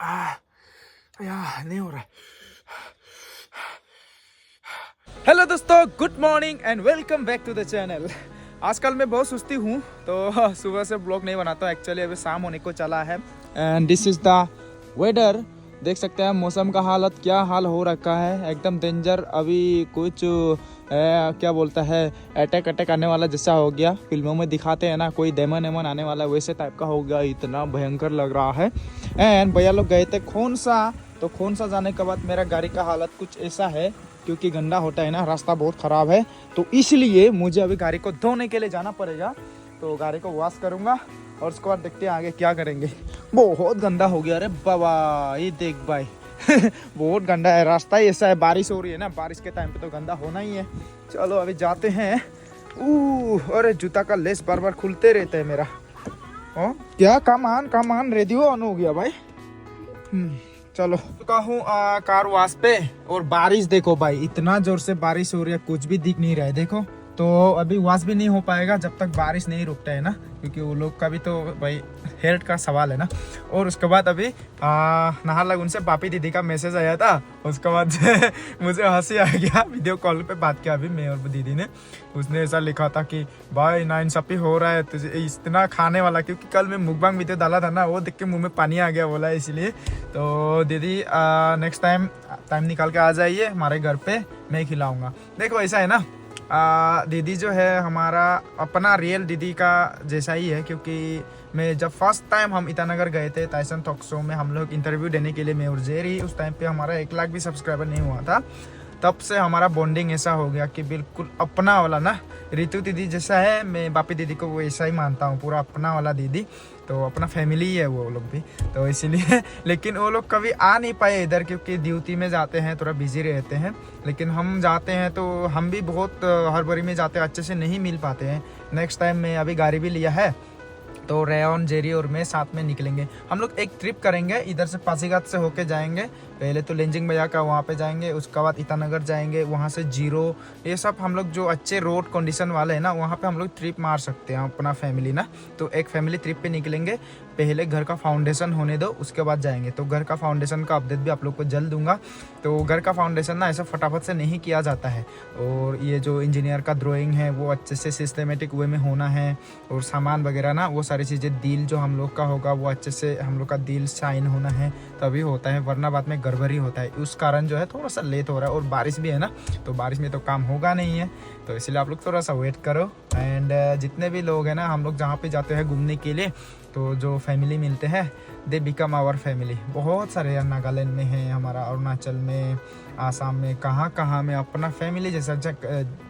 यार नहीं हो रहा। हेलो दोस्तों, good morning and welcome back to the channel. आजकल मैं बहुत सुस्ती हूँ तो सुबह से ब्लॉग नहीं बनाता। एक्चुअली अभी शाम होने को चला है and this is the weather. देख सकते हैं मौसम का हालत क्या हाल हो रखा है, एकदम डेंजर। अभी कुछ क्या बोलता है, अटैक आने वाला जैसा हो गया। फिल्मों में दिखाते हैं ना, कोई डेमन एमन आने वाला, वैसे टाइप का हो गया। इतना भयंकर लग रहा है। एंड भैया लोग गए थे खोनसा, तो खोनसा जाने के बाद मेरा गाड़ी का हालत कुछ ऐसा है, क्योंकि गंदा होता है ना, रास्ता बहुत ख़राब है, तो इसलिए मुझे अभी गाड़ी को धोने के लिए जाना पड़ेगा। तो गाड़ी को वॉश करूँगा और उसके बाद देखते हैं आगे क्या करेंगे। बहुत गंदा हो गया। अरे बाबा, ये देख भाई बहुत गंदा है रास्ता ही ऐसा है। बारिश हो रही है ना, बारिश के टाइम पे तो गंदा होना ही है। चलो अभी जाते हैं। अरे जूता का लेस बार बार खुलते रहते हैं मेरा। क्या कामान रेडियो ऑन हो गया भाई। चलो चुका हूँ कार वाश पे। और बारिश देखो भाई, इतना जोर से बारिश हो रही है, कुछ भी दिख नहीं रहा है। देखो तो अभी वाश भी नहीं हो पाएगा जब तक बारिश नहीं रुकता है ना, क्योंकि वो लोग का भी तो भाई हेल्थ का सवाल है ना। और उसके बाद अभी नाहरलगुन से पापी दीदी का मैसेज आया था। उसके बाद मुझे हंसी आ गया। वीडियो कॉल पे बात किया अभी मैं और दीदी ने। उसने ऐसा लिखा था कि भाई नाइंसाफी हो रहा है तुझे इतना खाने वाला, क्योंकि कल मैं मुकबांग वीडियो डाला था ना, वो देख के मुंह में पानी आ गया बोला, इसलिए। तो दीदी नेक्स्ट टाइम निकाल के आ जाइए हमारे घर पे, मैं खिलाऊंगा। देखो ऐसा है ना, दीदी जो है हमारा अपना रियल दीदी का जैसा ही है। क्योंकि मैं जब फर्स्ट टाइम हम ईटानगर गए थे टाइसन टॉक शो में, हम लोग इंटरव्यू देने के लिए, मैं और जेरी, उस टाइम पे हमारा 1 लाख भी सब्सक्राइबर नहीं हुआ था। तब से हमारा बॉन्डिंग ऐसा हो गया कि बिल्कुल अपना वाला ना। रितु दीदी जैसा है, मैं बापी दीदी को वो ऐसा ही मानता हूँ, पूरा अपना वाला दीदी। तो अपना फैमिली ही है वो लोग भी, तो इसीलिए। लेकिन वो लोग कभी आ नहीं पाए इधर, क्योंकि ड्यूटी में जाते हैं, थोड़ा बिजी रहते हैं। लेकिन हम जाते हैं तो हम भी बहुत हड़बड़ी में जाते हैं, अच्छे से नहीं मिल पाते हैं। नेक्स्ट टाइम मैं अभी गाड़ी भी लिया है, तो रेयन, जेरी और मैं साथ में निकलेंगे। हम लोग एक ट्रिप करेंगे, इधर से पासीघाट से होके जाएंगे। पहले तो लेंजिंग भैया का वहाँ पे जाएंगे, उसके बाद ईटानगर जाएंगे, वहाँ से जीरो, ये सब हम लोग जो अच्छे रोड कंडीशन वाले हैं ना, वहाँ पे हम लोग ट्रिप मार सकते हैं अपना फैमिली ना। तो एक फैमिली ट्रिप पे निकलेंगे। पहले घर का फाउंडेशन होने दो, उसके बाद जाएंगे। तो घर का फाउंडेशन का अपडेट भी आप लोग को जल्द दूंगा। तो घर का फाउंडेशन ना ऐसा फटाफट से नहीं किया जाता है, और ये जो इंजीनियर का ड्राइंग है वो अच्छे से सिस्टमेटिक वे में होना है। और सामान वगैरह ना, वो सारी चीज़ें, डील जो हम लोग का होगा वो अच्छे से हम लोग का डील साइन होना है, तभी होता है, वरना बाद में गड़बड़ी होता है। उस कारण जो है थोड़ा सा लेट हो रहा है। और बारिश भी है ना, तो बारिश में तो काम होगा नहीं है, तो इसलिए आप लोग थोड़ा सा वेट करो। एंड जितने भी लोग हैं ना, हम लोग जहाँ पे जाते हैं घूमने के लिए, तो जो फैमिली मिलते हैं, दे बिकम आवर फैमिली। बहुत सारे यार, नागालैंड में है हमारा, अरुणाचल में, आसाम में, कहाँ में अपना फैमिली जैसा।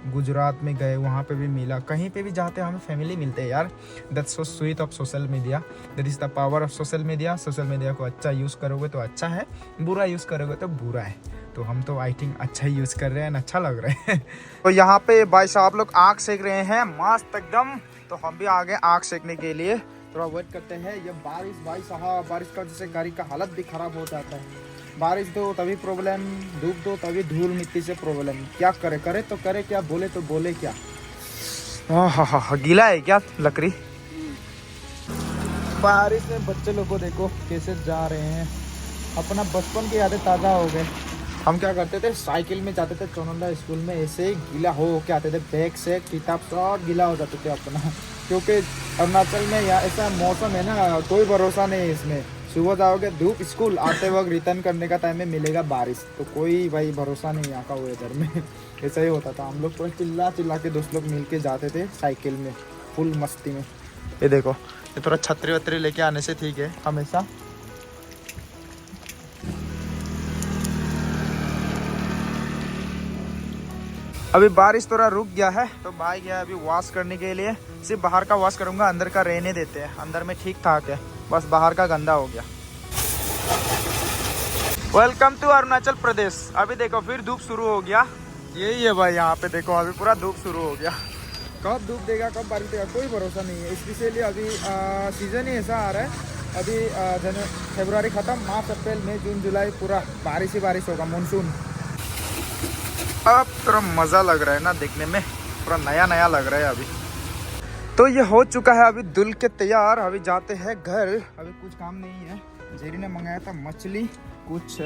गुजरात में गए, वहाँ पे भी मिला। कहीं पे भी जाते हैं हमें फैमिली मिलते हैं यार। That's so sweet of social media, that is the power of social media. Social media को अच्छा यूज़ करोगे तो अच्छा है, बुरा यूज़ करोगे तो बुरा है। तो हम तो आई थिंक अच्छा ही यूज़ कर रहे हैं, अच्छा लग रहा है। तो यहाँ पे भाई साहब लोग आग सेक रहे हैं मस्त एकदम, तो हम भी आ गए आग सेकने के लिए। थोड़ा वेट करते हैं। ये बारिश भाई साहब, बारिश का जैसे गाड़ी का हालत भी ख़राब हो जाता है। बारिश दो तभी प्रॉब्लम, धूप दो तभी धूल मिट्टी से प्रॉब्लम। क्या करे तो करे क्या, बोले तो बोले क्या। हाँ, गीला है क्या लकड़ी। बारिश में बच्चे लोग को देखो कैसे जा रहे हैं। अपना बचपन की यादें ताज़ा हो गए। हम क्या करते थे, साइकिल में जाते थे चौनंदा स्कूल में, ऐसे ही गीला हो के आते थे, बैग से किताब सब गीला हो जाते थे अपना। क्योंकि अरुणाचल में यहाँ ऐसा मौसम है ना, कोई भरोसा नहीं है इसमें। सुबह जाओगे धूप, स्कूल आते वक्त रिटर्न करने का टाइम में मिलेगा बारिश, तो कोई भाई भरोसा नहीं यहाँ का वेदर में। ऐसा ही होता था। हम लोग पूरा चिल्ला के दोस्त लोग मिल के जाते थे साइकिल में, फुल मस्ती में। ये देखो, ये थोड़ा छतरी वतरी लेके आने से ठीक है हमेशा। अभी बारिश थोड़ा रुक गया है, तो भाई गया अभी वॉश करने के लिए। सिर्फ बाहर का वॉश करूंगा, अंदर का रहने देते हैं। अंदर में ठीक ठाक है, बस बाहर का गंदा हो गया। Welcome to Arunachal Pradesh. अभी देखो फिर धूप शुरू हो गया। यही है भाई, यहाँ पे देखो अभी पूरा धूप शुरू हो गया। कब धूप देगा कब बारिश देगा कोई भरोसा नहीं है। इसलिए अभी सीजन ही ऐसा आ रहा है। अभी फरवरी ख़त्म, मार्च अप्रैल मई जून जुलाई पूरा बारिश ही बारिश होगा, मानसून। अब थोड़ा मज़ा लग रहा है ना देखने में, पूरा नया लग रहा है अभी। तो ये हो चुका है अभी धुल के तैयार। अभी जाते हैं घर, अभी कुछ काम नहीं है। जेरी ने मंगाया था मछली, कुछ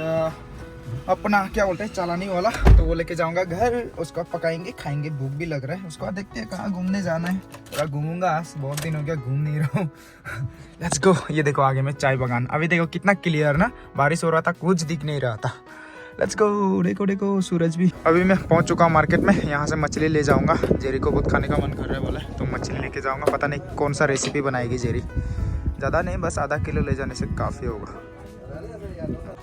अपना क्या बोलते हैं चालानी वाला, तो वो लेके जाऊंगा घर, उसको पकाएंगे खाएंगे। भूख भी लग रहा है। उसको देखते हैं कहाँ घूमने जाना है, थोड़ा घूमूंगा। आज बहुत दिन हो गया घूम नहीं रहा हूँ। Let's go. ये देखो आगे में चाय बागान, अभी देखो कितना क्लियर ना, बारिश हो रहा था कुछ दिख नहीं रहा था। Let's go. देखो देखो सूरज भी। अभी मैं पहुंच चुका हूँ मार्केट में, यहाँ से मछली ले जाऊंगा। जेरी को बहुत खाने का मन कर रहा है बोला, तो मछली लेके जाऊंगा। पता नहीं कौन सा रेसिपी बनाएगी जेरी, ज़्यादा नहीं, बस आधा किलो ले जाने से काफ़ी होगा।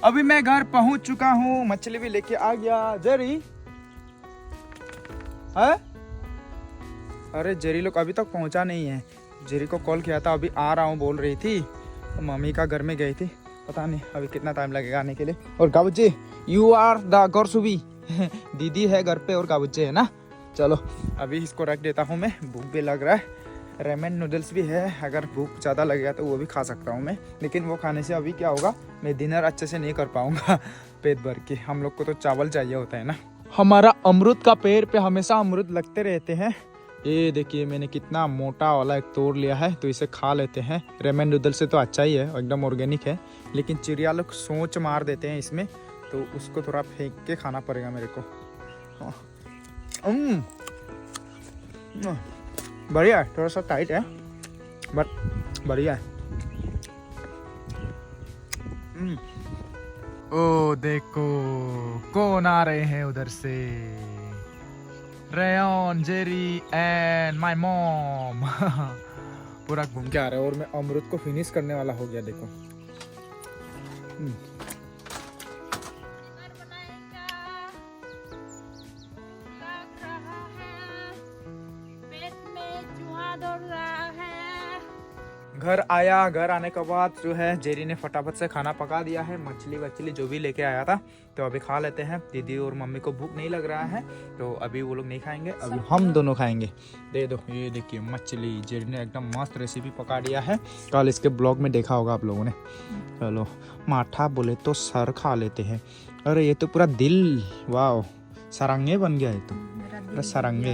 अभी मैं घर पहुंच चुका हूँ, मछली भी लेके आ गया। जेरी है? अरे जेरी लोग अभी तक पहुंचा नहीं है। जेरी को कॉल किया था, अभी आ रहा हूँ बोल रही थी। तो मम्मी का घर में गई थी, पता नहीं अभी कितना टाइम लगेगा आने के लिए। और गाबुज्जे यू आर द गौरसुबी। दीदी है घर पे और गाबुज्जे है ना। चलो अभी इसको रख देता हूँ मैं, भूख भी लग रहा है। रेमन नूडल्स भी है, अगर भूख ज़्यादा लगेगा तो वो भी खा सकता हूँ मैं, लेकिन वो खाने से अभी क्या होगा, मैं डिनर अच्छे से नहीं कर पाऊँगा पेट भर के। हम लोग को तो चावल चाहिए होता है ना। हमारा अमरूद का पेड़ पे हमेशा अमरूद लगते रहते हैं। ये देखिए मैंने कितना मोटा वाला एक तोड़ लिया है, तो इसे खा लेते हैं। रेमन नूडल से तो अच्छा ही है, एकदम ऑर्गेनिक है, लेकिन चिड़िया लोग सोच मार देते हैं इसमें, तो उसको थोड़ा फेंक के खाना पड़ेगा मेरे को। बढ़िया है, थोड़ा सा टाइट है बट बढ़िया है। ओ देखो कौन आ रहे हैं उधर से, rayon, Jerry and my mom. पूरा घूम के आ रहा है और मैं अमरूद को फिनिश करने वाला हो गया। देखो घर आया। घर आने के बाद जो है जेरी ने फटाफट से खाना पका दिया है, मछली वछली जो भी लेके आया था, तो अभी खा लेते हैं। दीदी और मम्मी को भूख नहीं लग रहा है, तो अभी वो लोग नहीं खाएंगे, अभी हम दोनों खाएंगे। दे दो, ये देखिए मछली जेरी ने एकदम मस्त रेसिपी पका दिया है, कल इसके ब्लॉग में देखा होगा आप लोगों ने। चलो माठा बोले तो सर खा लेते हैं। अरे ये तो पूरा दिल, वाह सरंगे बन गया है, तो पूरा सरंगे।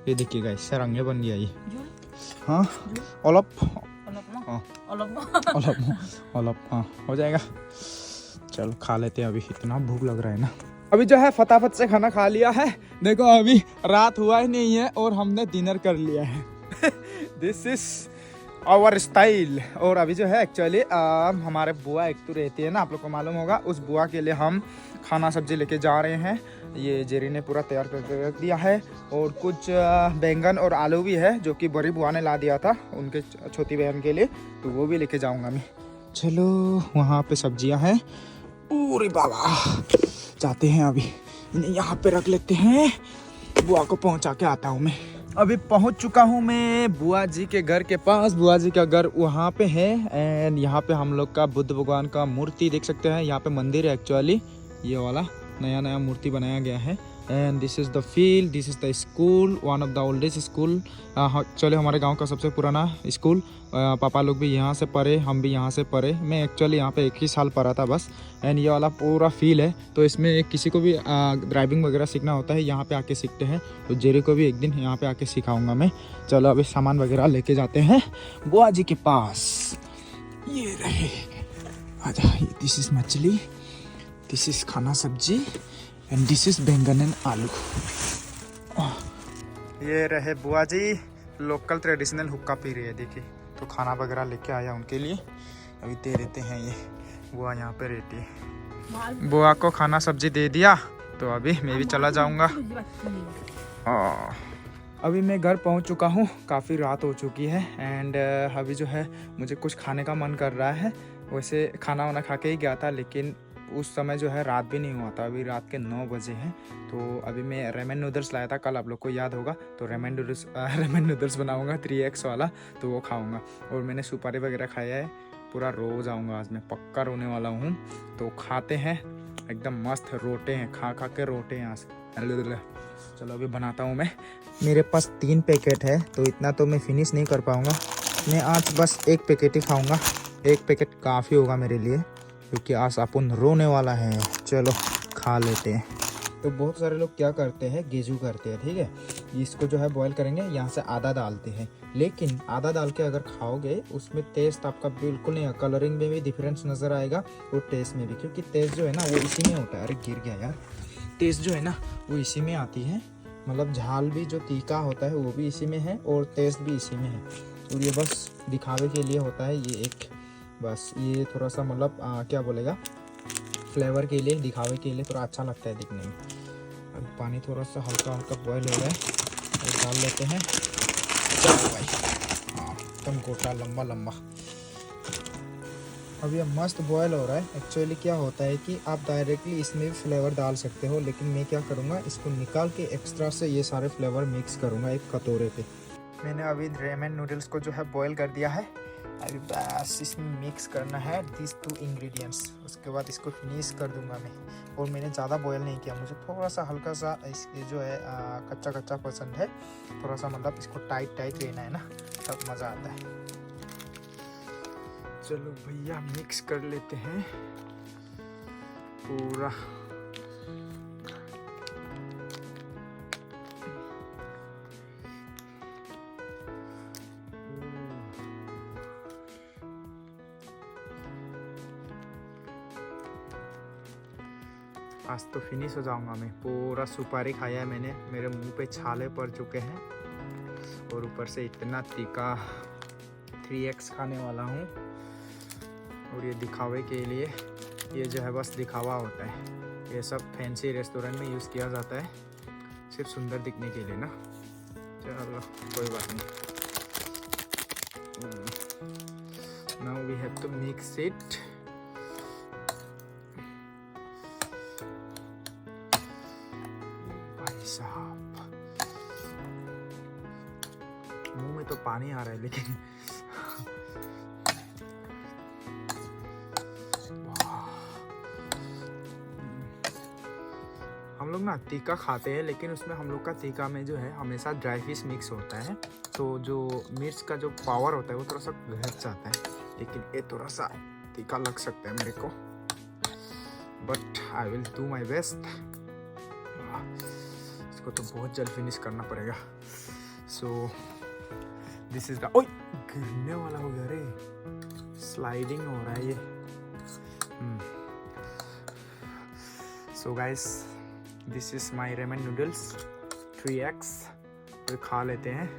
ये देखिए गाइस सरंगे बन गया ये। हाँ ओलप हाँ हो जाएगा। चलो खा लेते हैं, अभी इतना भूख लग रहा है ना। अभी जो है फटाफट से खाना खा लिया है। देखो अभी रात हुआ ही नहीं है और हमने डिनर कर लिया है। This is our style. और अभी जो है एक्चुअली हमारे बुआ एक तो रहती है ना, आप लोग को मालूम होगा, उस बुआ के लिए हम खाना सब्जी लेके जा रहे हैं। ये जेरी ने पूरा तैयार करके रख दिया है, और कुछ बैंगन और आलू भी है जो कि बड़ी बुआ ने ला दिया था उनके छोटी बहन के लिए, तो वो भी लेके जाऊंगा मैं। चलो वहाँ पे सब्जियां हैं। अरे बाबा जाते हैं, अभी इन्हें यहाँ पे रख लेते हैं, बुआ को पहुँचा के आता हूँ मैं। अभी पहुँच चुका हूँ मैं बुआ जी के घर के पास। बुआ जी का घर वहाँ पे है, एंड यहाँ पे हम लोग का बुद्ध भगवान का मूर्ति देख सकते हैं। यहाँ पे मंदिर है एक्चुअली, ये वाला नया मूर्ति बनाया गया है। And this is the field, this is the school, one of the oldest school. Actually हमारे गांव का सबसे पुराना स्कूल। पापा लोग भी यहाँ से पढ़े, हम भी यहाँ से पढ़े। मैं एक्चुअली यहाँ पे 1 ही साल पढ़ा था बस। एंड ये वाला पूरा फील्ड है, तो इसमें किसी को भी ड्राइविंग वगैरह सीखना होता है यहाँ पे आके सीखते हैं, तो जेरी को भी एक दिन यहाँ पे आके सिखाऊंगा मैं। चलो अभी सामान वगैरह लेके जाते हैं बुआ जी के पास। ये रहे, आजा। दिस इज मछली, दिस इज खाना सब्जी, एंड दिस इज बैंगन एंड आलू। ये रहे बुआ जी, लोकल ट्रेडिशनल हुक्का पी रही है, देखिए। तो खाना वगैरह लेके आया उनके लिए, अभी दे देते हैं। ये बुआ यहाँ पे रहती है। बुआ को खाना सब्जी दे दिया, तो अभी मैं भी चला जाऊँगा। अभी मैं घर पहुँच चुका हूँ, काफ़ी रात हो चुकी है। एंड अभी जो है मुझे कुछ खाने का मन कर रहा है। वैसे खाना वाना खा के ही गया था, लेकिन उस समय जो है रात भी नहीं हुआ था, अभी रात के 9 बजे हैं। तो अभी मैं रेमन नूडल्स लाया था कल, आप लोग को याद होगा, तो रेमन नूडल्स बनाऊंगा 3x वाला, तो वो खाऊंगा। और मैंने सुपारी वगैरह खाया है, पूरा रो जाऊंगा आज, मैं पक्का रोने वाला हूँ। तो खाते हैं, एकदम मस्त रोटे हैं, खा के रोटे हैं आज। चलो अभी बनाता हूँ मैं। मेरे पास 3 पैकेट है, तो इतना तो मैं फिनिश नहीं कर पाऊँगा। मैं आज बस 1 पैकेट ही खाऊँगा, 1 पैकेट काफ़ी होगा मेरे लिए, क्योंकि आज अपन रोने वाला है। चलो खा लेते हैं। तो बहुत सारे लोग क्या करते हैं, गेजू करते हैं, ठीक है। इसको जो है बॉईल करेंगे, यहाँ से आधा डालते हैं, लेकिन आधा डाल के अगर खाओगे उसमें टेस्ट आपका बिल्कुल नहीं, कलरिंग में भी डिफरेंस नज़र आएगा और टेस्ट में भी, क्योंकि टेस्ट जो है ना वो इसी में होता है। अरे गिर गया यार। टेस्ट जो है ना वो इसी में आती है, मतलब झाल भी जो तीखा होता है वो भी इसी में है और टेस्ट भी इसी में है। और ये बस दिखावे के लिए होता है ये एक, बस ये थोड़ा सा मतलब क्या बोलेगा, फ्लेवर के लिए, दिखावे के लिए थोड़ा अच्छा लगता है दिखने में। अब पानी थोड़ा सा हल्का हल्का बॉयल हो रहा है और डाल लेते हैं। चलो भाई, एकदम गोटा लंबा लंबा। अब ये मस्त बॉयल हो रहा है। एक्चुअली क्या होता है कि आप डायरेक्टली इसमें भी फ्लेवर डाल सकते हो, लेकिन मैं क्या करूँगा, इसको निकाल के एक्स्ट्रा से ये सारे फ्लेवर मिक्स करूँगा एक कटोरे पे। मैंने अभी रेमन नूडल्स को जो है बॉयल कर दिया है। अभी बस इसमें मिक्स करना है दिस 2 इंग्रेडिएंट्स, उसके बाद इसको फिनिश कर दूंगा मैं। और मैंने ज़्यादा बॉयल नहीं किया, मुझे थोड़ा सा हल्का सा ये जो है कच्चा कच्चा पसंद है, थोड़ा सा मतलब इसको टाइट टाइट रहना है ना, तब मज़ा आता है। चलो भैया मिक्स कर लेते हैं पूरा। आज तो फिनिश हो जाऊंगा मैं। पूरा सुपारी खाया है मैंने, मेरे मुंह पे छाले पड़ चुके हैं और ऊपर से इतना तीखा 3x खाने वाला हूँ। और ये दिखावे के लिए, ये जो है बस दिखावा होता है, ये सब फैंसी रेस्टोरेंट में यूज़ किया जाता है सिर्फ सुंदर दिखने के लिए ना। चलो कोई बात नहीं। Now we have to mix it. साहब मुंह में तो पानी आ रहा है, लेकिन हम लोग ना तीखा खाते हैं, लेकिन उसमें हम लोग का तीखा में जो है हमेशा ड्राई फिश मिक्स होता है, तो जो मिर्च का जो पावर होता है वो थोड़ा सा घट जाता है। लेकिन ये थोड़ा सा तीखा लग सकता है मेरे को, but I will do my best. इसको तो बहुत जल्द फिनिश करना पड़ेगा। सो दिस इज द, ओए गिरने वाला हो गया रे, स्लाइडिंग हो रहा है ये। So guys this is my ramen noodles 3x। तो खा लेते हैं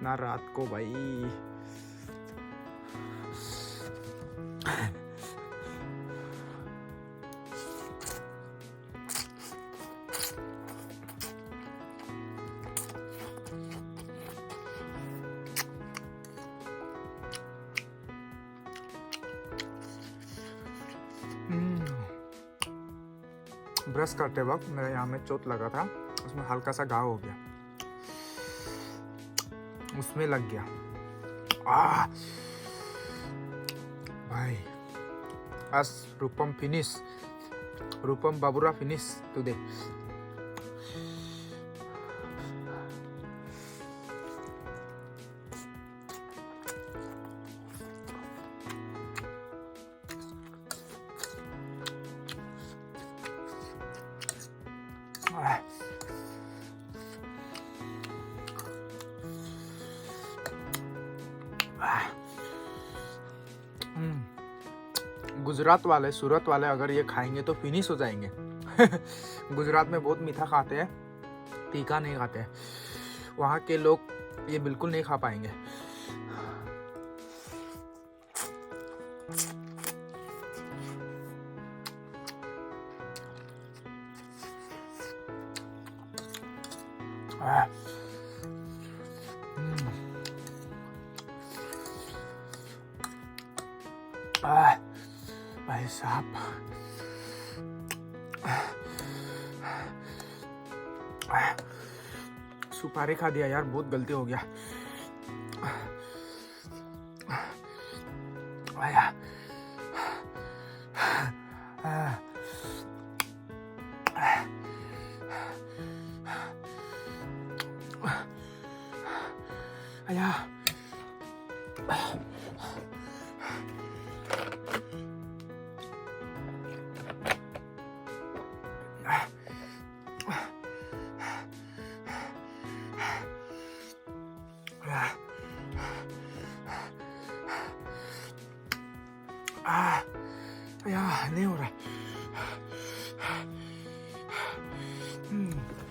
ना रात को भाई। ब्रश करते वक्त मेरे यहाँ में चोट लगा था, उसमें हल्का सा घाव हो गया, उसमें लग गया। भाई आज रूपम फिनिश, रूपम बाबूरा फिनिश टुडे। गुजरात वाले, सूरत वाले अगर ये खाएंगे तो फिनिश हो जाएंगे। गुजरात में बहुत मीठा खाते हैं, तीखा नहीं खाते हैं। वहाँ के लोग ये बिल्कुल नहीं खा पाएंगे। भाई साहब सुपारी खा दिया यार, बहुत गलती हो गया। आया आया यार नहीं हो रहा.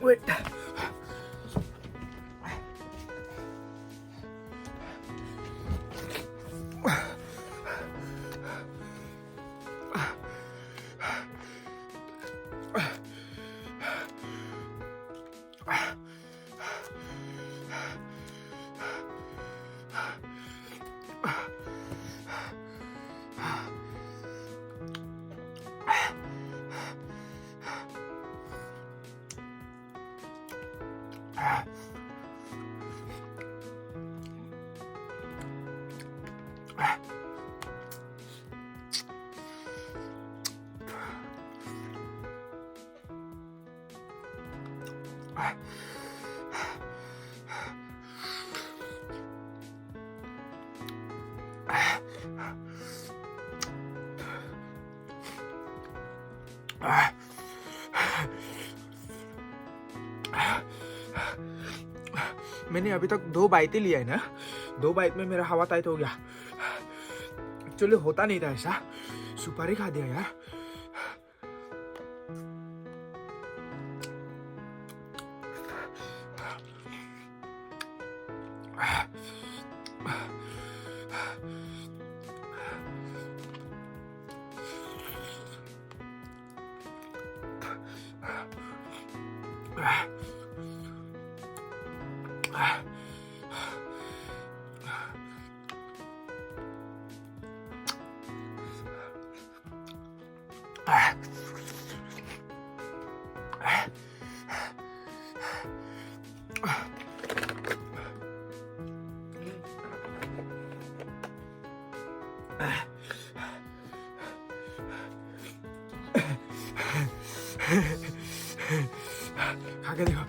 Wait. मैंने अभी तक 2 बाइटें लिया है ना. 2 बाइट में मेरा हवा टाइट हो गया. एक्चुअली होता नहीं था ऐसा. सुपारी खा दिया यार. खा के देखो.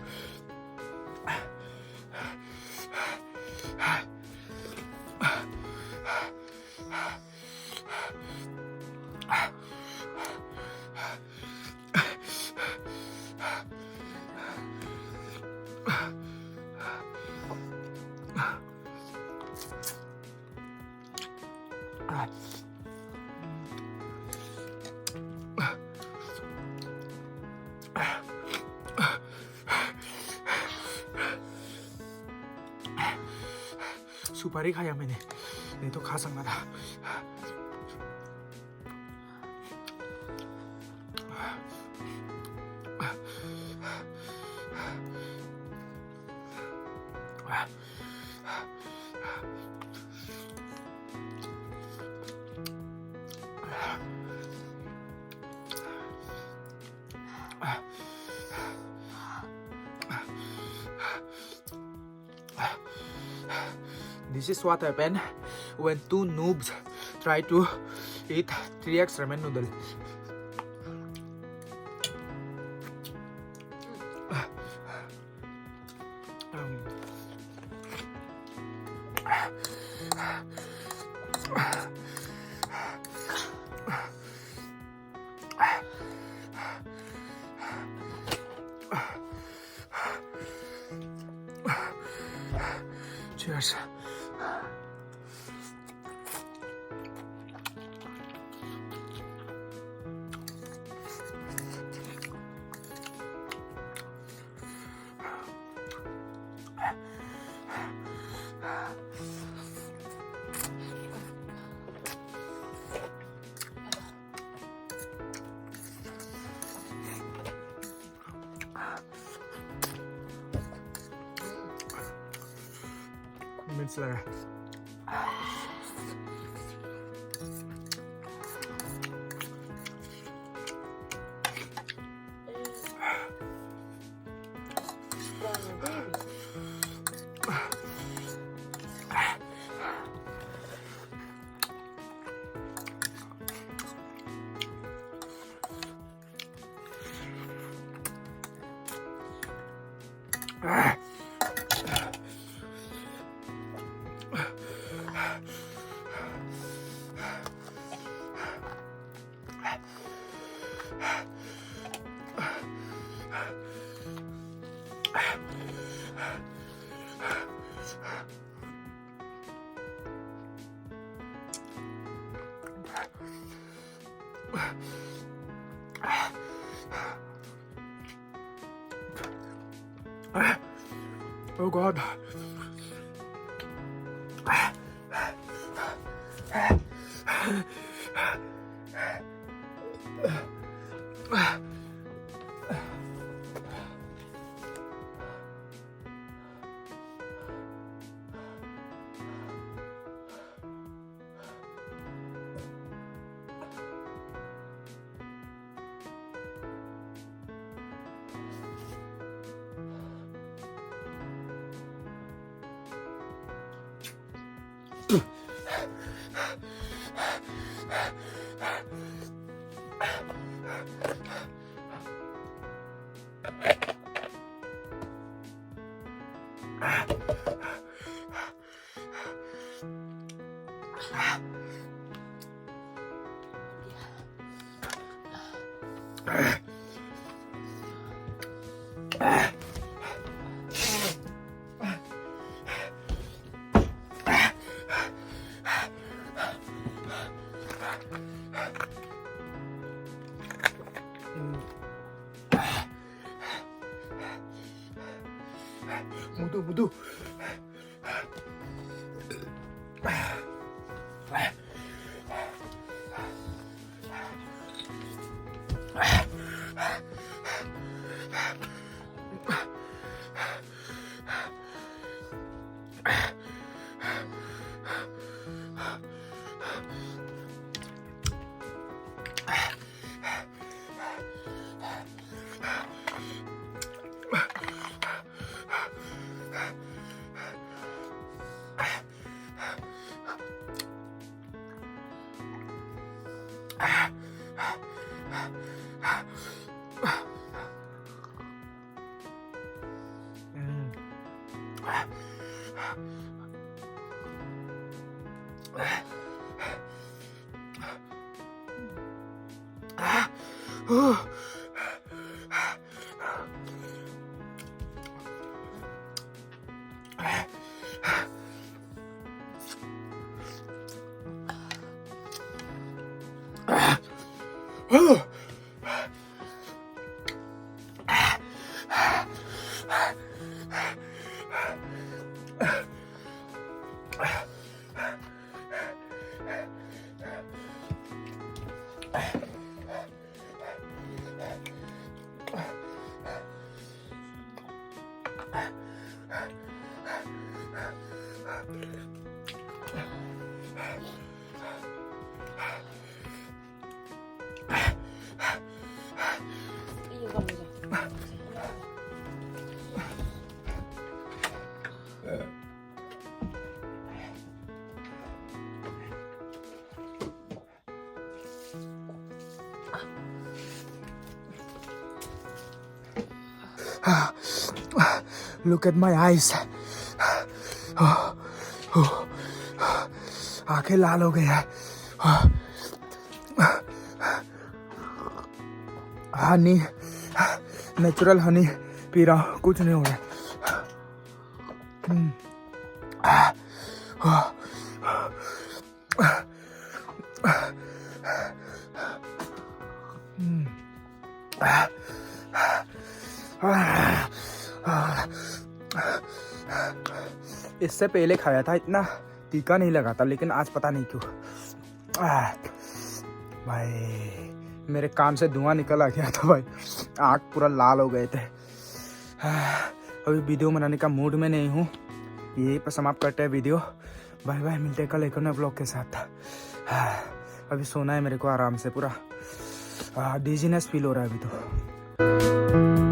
सुपारी खाया मैंने, नहीं तो खा सकता था. This is what happened when 2 noobs try to eat 3x ramen noodle. Cheers. मिर्च लगा. Oh God. Mudu. Look at my eyes. आंखें लाल हो गई है. हनी, नेचुरल हनी पी रहा हूँ, कुछ नहीं हो रहा. इससे पहले खाया था, इतना तीखा नहीं लगा था, लेकिन आज पता नहीं क्यों भाई मेरे कान से धुआं निकल आ गया था भाई, आँख पूरा लाल हो गए थे. अभी वीडियो बनाने का मूड में नहीं हूँ. यही पर समाप्त करते हैं वीडियो. बाय बाय, मिलते हैं कल एक नए ब्लॉग के साथ. अभी सोना है मेरे को आराम से, पूरा डिजीनेस फील हो रहा है अभी तो.